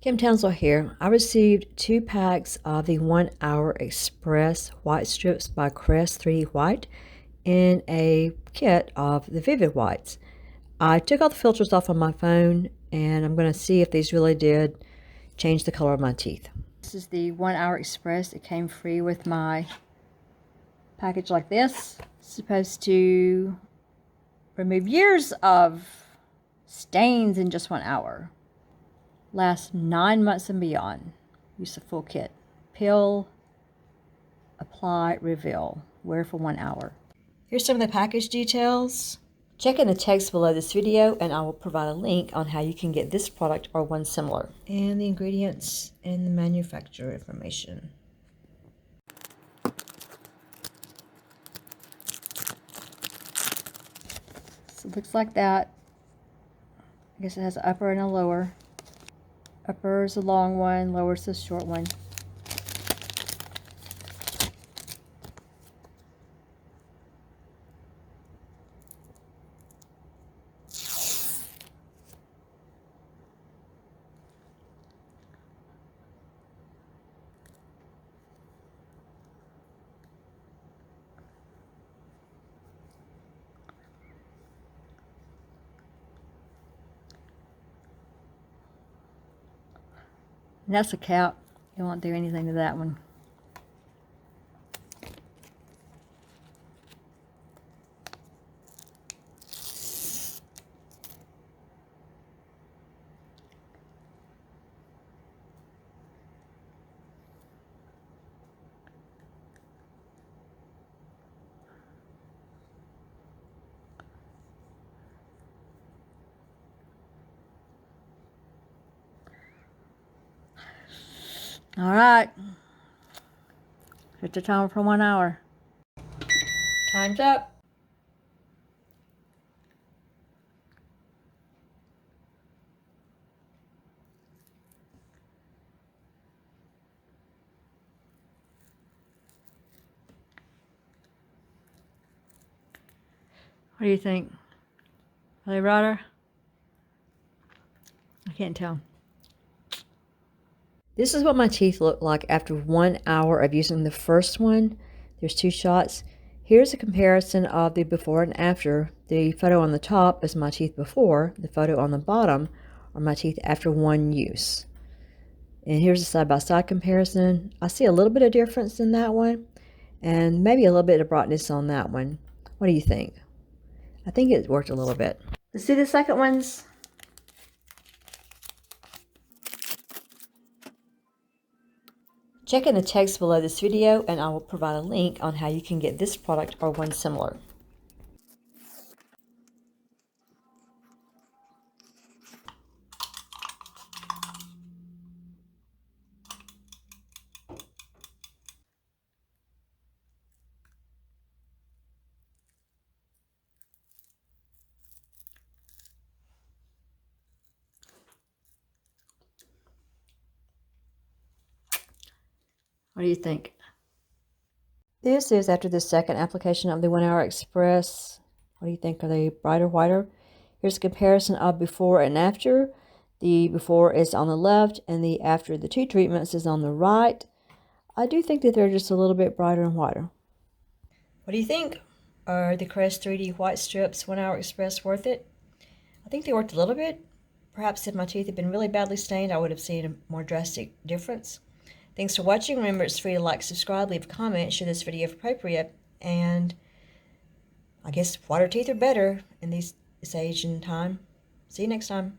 KimTownselYouTube here. I received 2 packs of the 1 Hour Express Whitestrips by Crest White in a kit of the Vivid Whites. I took all the filters off on my phone and I'm going to see if these really did change the color of my teeth. This is the 1 Hour Express. It came free with my package like this. It's supposed to remove years of stains in just 1 hour. Lasts 9 months and beyond. Use the full kit. Peel, apply, reveal. Wear for 1 hour. Here's some of the package details. Check in the text below this video and I will provide a link on how you can get this product or one similar. And the ingredients and the manufacturer information. So it looks like that. I guess it has an upper and a lower. Upper is a long one, lower is a short one. And that's a cap. You won't do anything to that one. All right. Set the timer for 1 hour. Time's up. What do you think? Are they brighter? I can't tell. This is what my teeth look like after 1 hour of using the first one. There's 2 shots. Here's a comparison of the before and after. The photo on the top is my teeth before. The photo on the bottom are my teeth after 1 use. And here's a side-by-side comparison. I see a little bit of difference in that one and maybe a little bit of brightness on that one. What do you think? I think it worked a little bit. Let's see the second ones. Check in the text below this video and I will provide a link on how you can get this product or one similar. What do you think? This is after the second application of the 1 Hour Express. What do you think? Are they brighter, whiter? Here's a comparison of before and after. The before is on the left and the after the 2 treatments is on the right. I do think that they're just a little bit brighter and whiter. What do you think? Are the Crest 3D White Strips 1 Hour Express worth it? I think they worked a little bit. Perhaps if my teeth had been really badly stained, I would have seen a more drastic difference. Thanks for watching. Remember, it's free to like, subscribe, leave a comment, share this video if appropriate. And I guess whiter teeth are better in this age and time. See you next time.